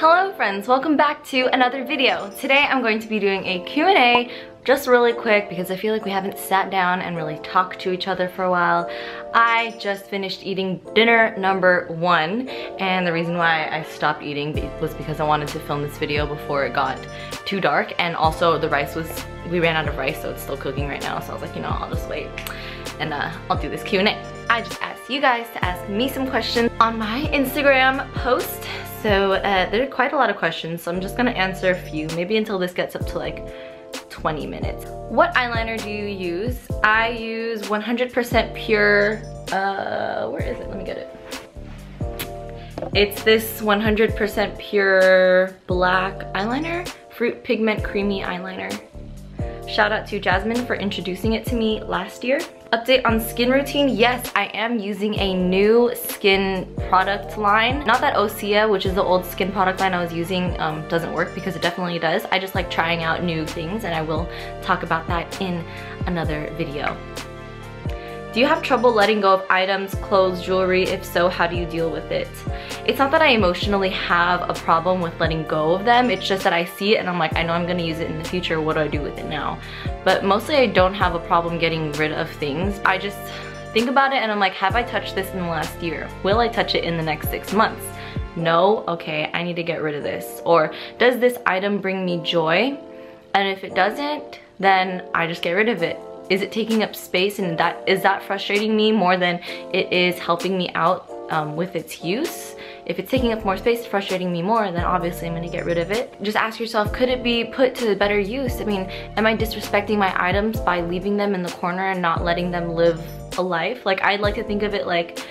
Hello friends, welcome back to another video. Today I'm going to be doing a Q&A just really quick because I feel like we haven't sat down and really talked to each other for a while. I just finished eating dinner number 1, and the reason why I stopped eating was because I wanted to film this video before it got too dark, and also the rice we ran out of rice, so it's still cooking right now, so I was like, you know, I'll just wait and I'll do this Q&A. I just asked you guys to ask me some questions on my Instagram post. So there are quite a lot of questions, so I'm just gonna answer a few, maybe until this gets up to like 20 minutes. What eyeliner do you use? I use 100% pure, where is it? Let me get it. It's this 100% pure black eyeliner, Fruit Pigment Creamy Eyeliner. Shout out to Jasmine for introducing it to me last year. Update on skin routine. Yes, I am using a new skin product line. Not that Osea, which is the old skin product line I was using, doesn't work, because it definitely does. I just like trying out new things, and I will talk about that in another video. Do you have trouble letting go of items, clothes, jewelry? If so, how do you deal with it? It's not that I emotionally have a problem with letting go of them, it's just that I see it and I'm like, I know I'm gonna use it in the future, what do I do with it now? But mostly I don't have a problem getting rid of things. I just think about it and I'm like, have I touched this in the last year? Will I touch it in the next 6 months? No? Okay, I need to get rid of this. Or does this item bring me joy? And if it doesn't, then I just get rid of it. Is it taking up space, and is that frustrating me more than it is helping me out with its use? If it's taking up more space, frustrating me more, then obviously I'm gonna get rid of it. Just ask yourself, could it be put to better use? I mean, am I disrespecting my items by leaving them in the corner and not letting them live a life? Like, I'd like to think of it like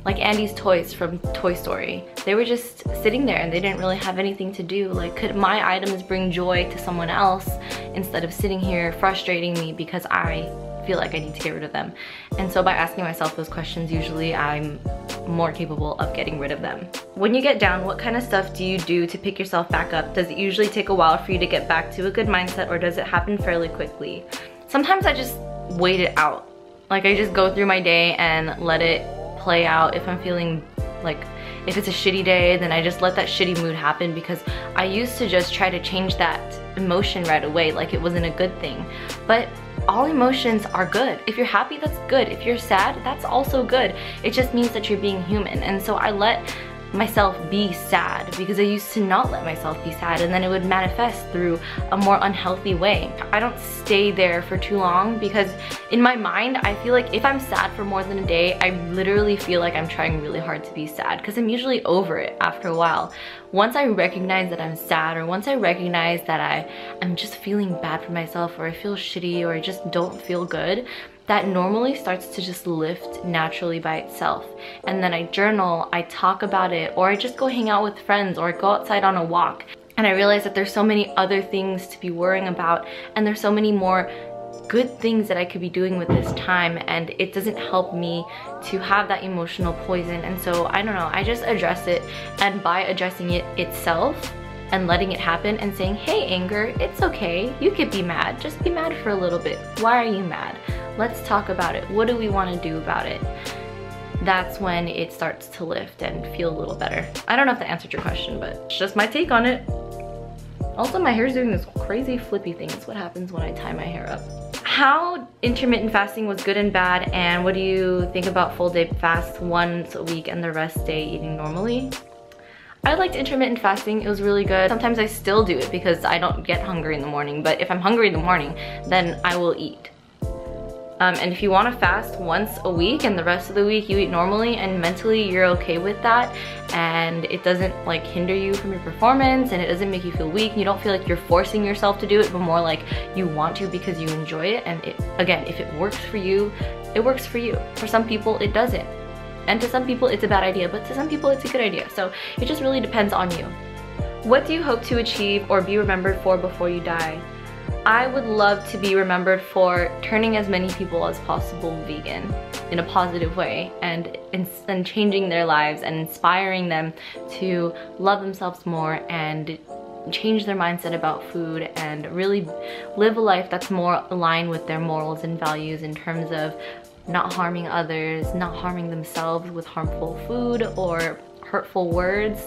Andy's toys from Toy Story. They were just sitting there and they didn't really have anything to do. Like, could my items bring joy to someone else instead of sitting here frustrating me because I feel like I need to get rid of them? And so by asking myself those questions, usually I'm more capable of getting rid of them. When you get down, what kind of stuff do you do to pick yourself back up? Does it usually take a while for you to get back to a good mindset, or does it happen fairly quickly? Sometimes I just wait it out. Like, I just go through my day and let it play out. If I'm feeling like, if it's a shitty day, then I just let that shitty mood happen, because I used to just try to change that emotion right away, like it wasn't a good thing. But all emotions are good. If you're happy, that's good. If you're sad, that's also good. It just means that you're being human. And so I let myself be sad because I used to not let myself be sad, and then it would manifest through a more unhealthy way. I don't stay there for too long, because in my mind I feel like if I'm sad for more than a day, I literally feel like I'm trying really hard to be sad, because I'm usually over it after a while. Once I recognize that I'm sad, or once I recognize that I'm just feeling bad for myself, or I feel shitty, or I just don't feel good, that normally starts to just lift naturally by itself. And then I journal, I talk about it, or I just go hang out with friends, or I go outside on a walk. And I realize that there's so many other things to be worrying about, and there's so many more good things that I could be doing with this time, and it doesn't help me to have that emotional poison. And so, I don't know, I just address it, and by addressing it itself and letting it happen and saying, hey anger, it's okay, you could be mad, just be mad for a little bit. Why are you mad? Let's talk about it. What do we want to do about it? That's when it starts to lift and feel a little better. I don't know if that answered your question, but it's just my take on it. Also, my hair's doing this crazy flippy thing. It's what happens when I tie my hair up. How intermittent fasting was good and bad, and what do you think about full day fast once a week and the rest day eating normally? I liked intermittent fasting, it was really good. Sometimes I still do it because I don't get hungry in the morning, but if I'm hungry in the morning, then I will eat. And if you want to fast once a week and the rest of the week you eat normally, and mentally you're okay with that, and it doesn't like hinder you from your performance, and it doesn't make you feel weak, you don't feel like you're forcing yourself to do it, but more like you want to because you enjoy it, and again, if it works for you, it works for you. For some people it doesn't, and to some people it's a bad idea, but to some people it's a good idea. So it just really depends on you. What do you hope to achieve or be remembered for before you die? I would love to be remembered for turning as many people as possible vegan in a positive way, and changing their lives and inspiring them to love themselves more and change their mindset about food, and really live a life that's more aligned with their morals and values in terms of not harming others, not harming themselves with harmful food or hurtful words.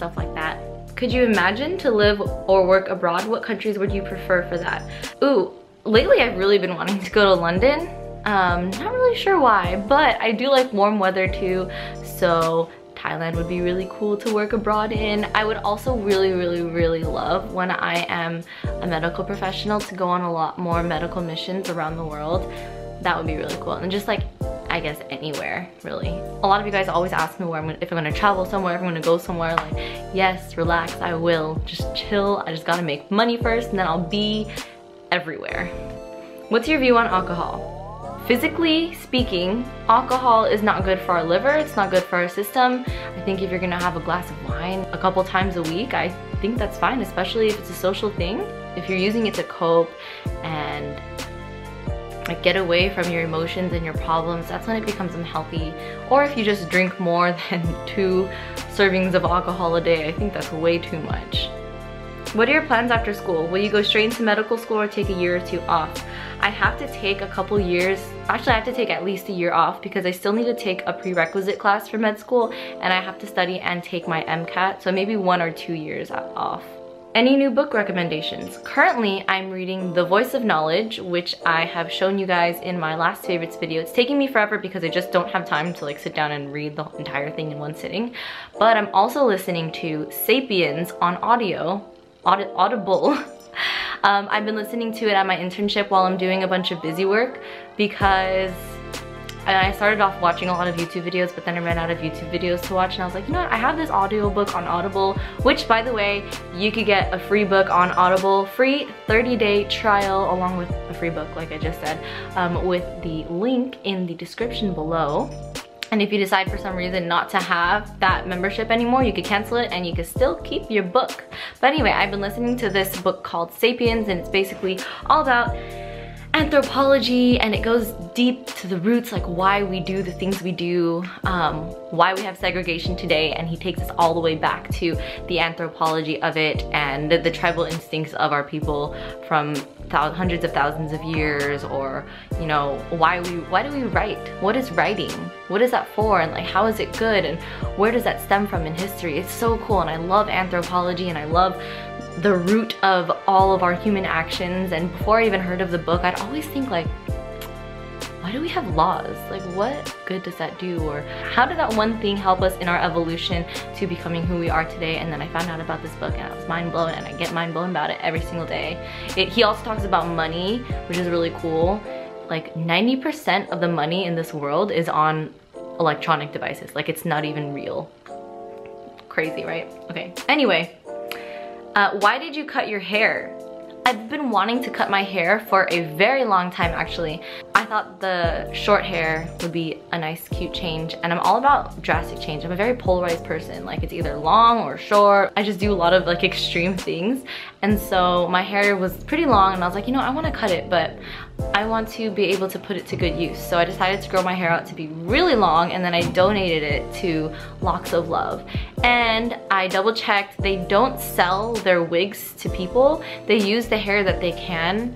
stuff like that. Could you imagine to live or work abroad? What countries would you prefer for that? Ooh, lately I've really been wanting to go to London. Not really sure why, but I do like warm weather too, so Thailand would be really cool to work abroad in. I would also really love, when I am a medical professional, to go on a lot more medical missions around the world. That would be really cool. And just like, I guess anywhere, really. A lot of you guys always ask me if I'm gonna travel somewhere, if I'm gonna go somewhere. Like, yes, relax, I will. Just chill. I just gotta make money first and then I'll be everywhere. What's your view on alcohol? Physically speaking, alcohol is not good for our liver, it's not good for our system. I think if you're gonna have a glass of wine a couple times a week, I think that's fine, especially if it's a social thing. If you're using it to cope and like get away from your emotions and your problems, that's when it becomes unhealthy. Or if you just drink more than 2 servings of alcohol a day, I think that's way too much. What are your plans after school? Will you go straight into medical school or take a year or 2 off? I have to take a couple years, actually I have to take at least a year off because I still need to take a prerequisite class for med school and I have to study and take my MCAT, so maybe 1 or 2 years off. Any new book recommendations? Currently, I'm reading The Voice of Knowledge, which I have shown you guys in my last favorites video. It's taking me forever because I just don't have time to like sit down and read the entire thing in one sitting. But I'm also listening to Sapiens on Audible. I've been listening to it at my internship while I'm doing a bunch of busy work because I started off watching a lot of YouTube videos, but then I ran out of YouTube videos to watch and I was like, you know what, I have this audiobook on Audible, which by the way, you could get a free book on Audible, free 30-day trial along with a free book like I just said, with the link in the description below. And if you decide for some reason not to have that membership anymore, you could cancel it and you could still keep your book. But anyway, I've been listening to this book called Sapiens and it's basically all about anthropology and it goes deep to the roots, like why we do the things we do, why we have segregation today, and he takes us all the way back to the anthropology of it and the tribal instincts of our people from hundreds of thousands of years, or you know, why do we write? What is writing? What is that for? And like, how is it good? And where does that stem from in history? It's so cool, and I love anthropology and I love the root of all of our human actions. And before I even heard of the book, I'd always think like, why do we have laws? Like, what good does that do? Or how did that one thing help us in our evolution to becoming who we are today? And then I found out about this book and I was mind blown, and I get mind blown about it every single day. He also talks about money, which is really cool. Like 90% of the money in this world is on electronic devices. Like, it's not even real. Crazy, right? Okay, anyway. Why did you cut your hair? I've been wanting to cut my hair for a very long time actually. I thought the short hair would be a nice cute change, and I'm all about drastic change. I'm a very polarized person, like it's either long or short. I just do a lot of like extreme things, and so my hair was pretty long and I was like, you know, I want to cut it, but I want to be able to put it to good use. So I decided to grow my hair out to be really long, and then I donated it to Locks of Love. And I double checked, they don't sell their wigs to people. They use the hair that they can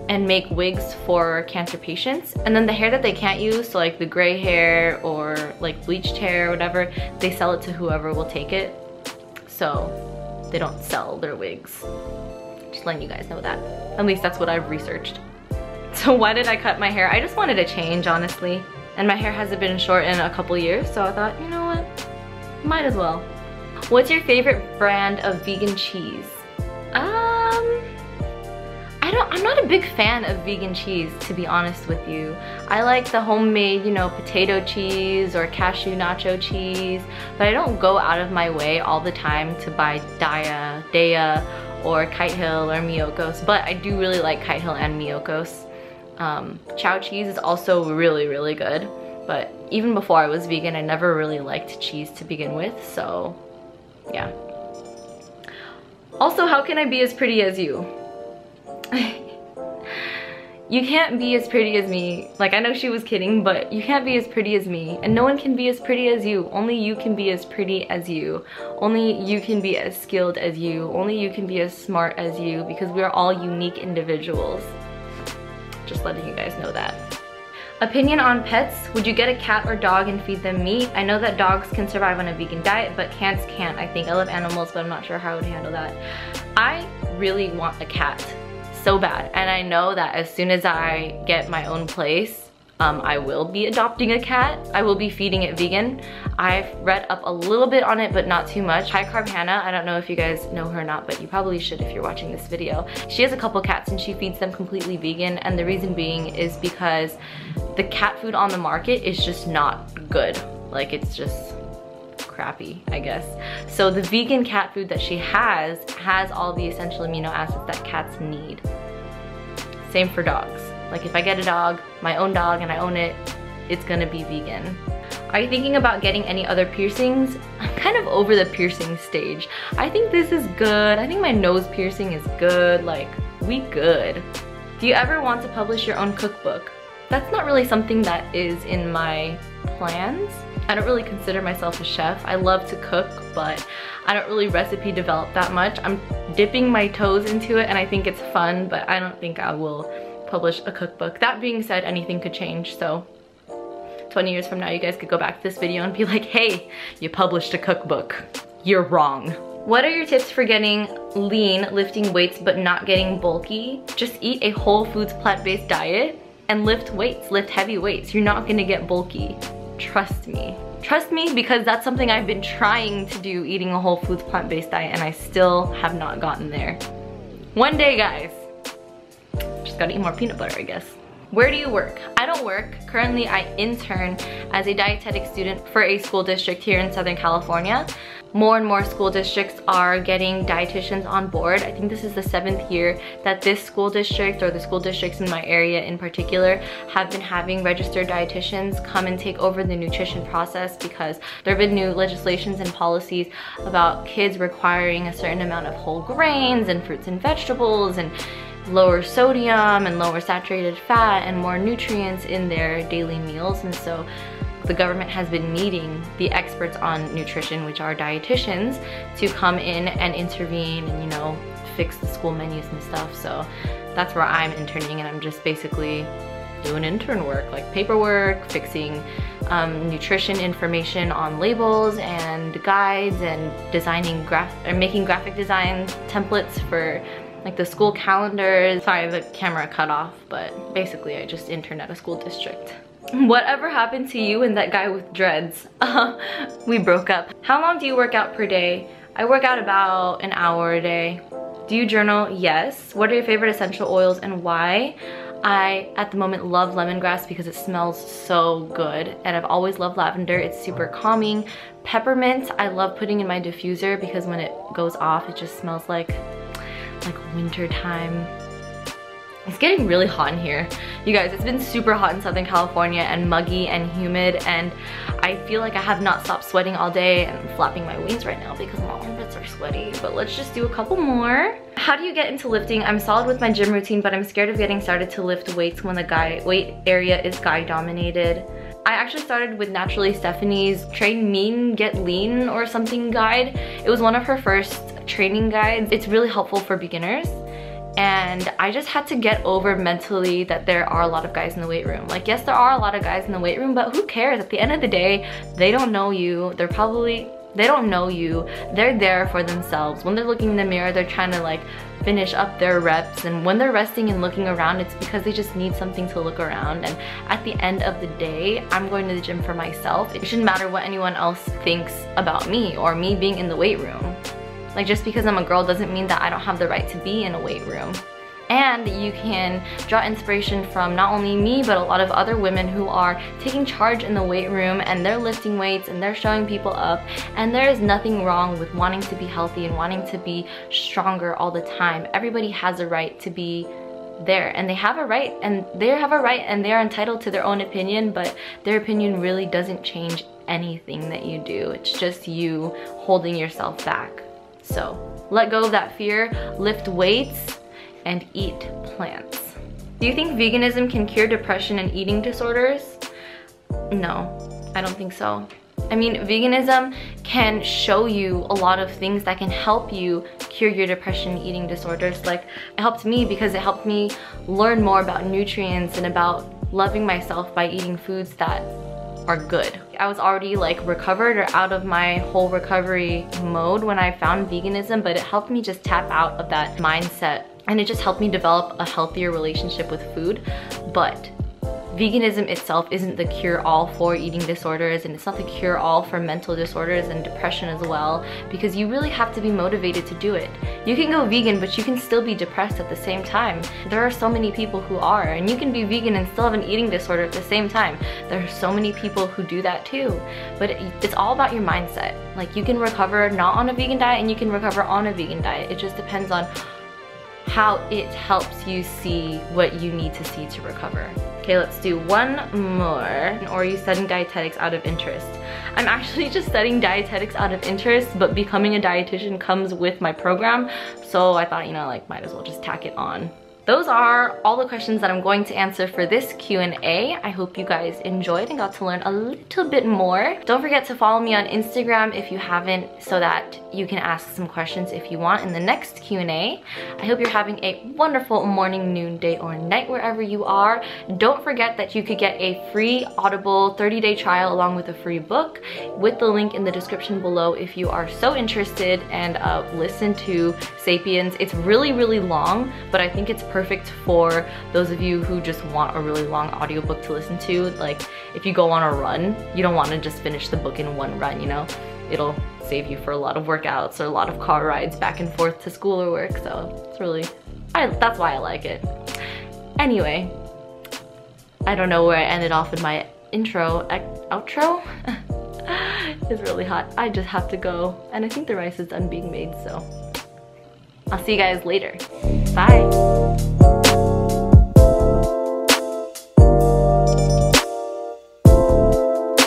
and make wigs for cancer patients. And then the hair that they can't use, so like the gray hair or like bleached hair or whatever, they sell it to whoever will take it. So they don't sell their wigs. Just letting you guys know that. At least that's what I've researched. So why did I cut my hair? I just wanted a change, honestly. And my hair hasn't been short in a couple years, so I thought, you know what? Might as well. What's your favorite brand of vegan cheese? I'm not a big fan of vegan cheese, to be honest with you. I like the homemade, you know, potato cheese or cashew nacho cheese, but I don't go out of my way all the time to buy Daiya or Kite Hill or Miyoko's, but I do really like Kite Hill and Miyoko's. Chow cheese is also really good, but even before I was vegan, I never really liked cheese to begin with, so yeah. Also, how can I be as pretty as you? You can't be as pretty as me. Like, I know she was kidding, but you can't be as pretty as me, and no one can be as pretty as you. Only you can be as pretty as you. Only you can be as skilled as you. Only you can be as smart as you, because we are all unique individuals. Just letting you guys know that. Opinion on pets. Would you get a cat or dog and feed them meat? I know that dogs can survive on a vegan diet, but cats can't. I think I love animals, but I'm not sure how I would handle that. I really want a cat so bad, and I know that as soon as I get my own place, I will be adopting a cat. I will be feeding it vegan. I've read up a little bit on it, but not too much. High Carb Hannah, I don't know if you guys know her or not, but you probably should if you're watching this video. She has a couple cats and she feeds them completely vegan, and the reason being is because the cat food on the market is just not good. Like, it's just crappy, I guess. So the vegan cat food that she has all the essential amino acids that cats need. Same for dogs. Like, if I get a dog, my own dog, and I own it, it's gonna be vegan. Are you thinking about getting any other piercings? I'm kind of over the piercing stage. I think this is good. I think my nose piercing is good. Like, we good. Do you ever want to publish your own cookbook? That's not really something that is in my plans. I don't really consider myself a chef. I love to cook, but I don't really recipe develop that much. I'm dipping my toes into it and I think it's fun, but I don't think I will publish a cookbook. That being said, anything could change, so 20 years from now you guys could go back to this video and be like, hey, you published a cookbook. You're wrong. What are your tips for getting lean, lifting weights, but not getting bulky? Just eat a whole foods plant-based diet and lift weights, lift heavy weights. You're not gonna get bulky. Trust me. Trust me, because that's something I've been trying to do, eating a whole foods plant-based diet, and I still have not gotten there. One day, guys. Just gotta eat more peanut butter, I guess. Where do you work? I don't work. Currently, I intern as a dietetics student for a school district here in Southern California. More and more school districts are getting dietitians on board. I think this is the 7th year that this school district, or the school districts in my area in particular, have been having registered dietitians come and take over the nutrition process, because there have been new legislations and policies about kids requiring a certain amount of whole grains and fruits and vegetables and lower sodium and lower saturated fat and more nutrients in their daily meals. And so the government has been needing the experts on nutrition, which are dietitians, to come in and intervene and, you know, fix the school menus and stuff. So that's where I'm interning, and I'm just basically doing intern work, like paperwork, fixing nutrition information on labels and guides, and designing making graphic design templates for like the school calendars. Sorry, the camera cut off, but basically I just interned at a school district. Whatever happened to you and that guy with dreads? We broke up. How long do you work out per day? I work out about an hour a day. Do you journal? Yes. What are your favorite essential oils and why? I, at the moment, love lemongrass because it smells so good, and I've always loved lavender. It's super calming. Peppermint, I love putting in my diffuser because when it goes off, it just smells like winter time. It's getting really hot in here. You guys, it's been super hot in Southern California and muggy and humid, and I feel like I have not stopped sweating all day, and I'm flapping my wings right now because my armpits are sweaty. But let's just do a couple more. How do you get into lifting? I'm solid with my gym routine, but I'm scared of getting started to lift weights when the weight area is guy dominated. I actually started with Naturally Stephanie's Train Mean, Get Lean or something guide. It was one of her first training guides. It's really helpful for beginners. And I just had to get over mentally that there are a lot of guys in the weight room. Like, yes, there are a lot of guys in the weight room, but who cares? At the end of the day, they don't know you. They don't know you. They're there for themselves. When they're looking in the mirror, they're trying to like finish up their reps. And when they're resting and looking around, it's because they just need something to look around. And at the end of the day, I'm going to the gym for myself. It shouldn't matter what anyone else thinks about me or me being in the weight room. Like, just because I'm a girl doesn't mean that I don't have the right to be in a weight room. And you can draw inspiration from not only me, but a lot of other women who are taking charge in the weight room, and they're lifting weights and they're showing people up. And there is nothing wrong with wanting to be healthy and wanting to be stronger all the time. Everybody has a right to be there, and they have a right, and they're entitled to their own opinion, but their opinion really doesn't change anything that you do. It's just you holding yourself back. So let go of that fear, lift weights, and eat plants. Do you think veganism can cure depression and eating disorders? No, I don't think so. I mean, veganism can show you a lot of things that can help you cure your depression and eating disorders. Like, it helped me because it helped me learn more about nutrients and about loving myself by eating foods that are good. I was already like recovered or out of my whole recovery mode when I found veganism, but it helped me just tap out of that mindset, and it just helped me develop a healthier relationship with food. But veganism itself isn't the cure-all for eating disorders, and it's not the cure-all for mental disorders and depression as well, because you really have to be motivated to do it. You can go vegan, but you can still be depressed at the same time. There are so many people who are, and you can be vegan and still have an eating disorder at the same time. There are so many people who do that too. But it's all about your mindset. Like, you can recover not on a vegan diet and you can recover on a vegan diet. It just depends on how it helps you see what you need to see to recover. Okay, let's do one more. Or are you studying dietetics out of interest? I'm actually just studying dietetics out of interest, but becoming a dietitian comes with my program, so I thought, you know, like, might as well just tack it on. Those are all the questions that I'm going to answer for this Q&A. I hope you guys enjoyed and got to learn a little bit more. Don't forget to follow me on Instagram if you haven't, so that you can ask some questions if you want in the next Q&A. I hope you're having a wonderful morning, noon, day, or night wherever you are. Don't forget that you could get a free Audible 30-day trial along with a free book with the link in the description below if you are so interested, and listen to Sapiens. It's really, really long, but I think it's perfect for those of you who just want a really long audiobook to listen to. Like, if you go on a run, you don't want to just finish the book in one run, you know? It'll save you for a lot of workouts or a lot of car rides back and forth to school or work, so it's really, that's why I like it. Anyway, I don't know where I ended off in my outro. It's really hot. I just have to go, and I think the rice is done being made, so I'll see you guys later. Bye.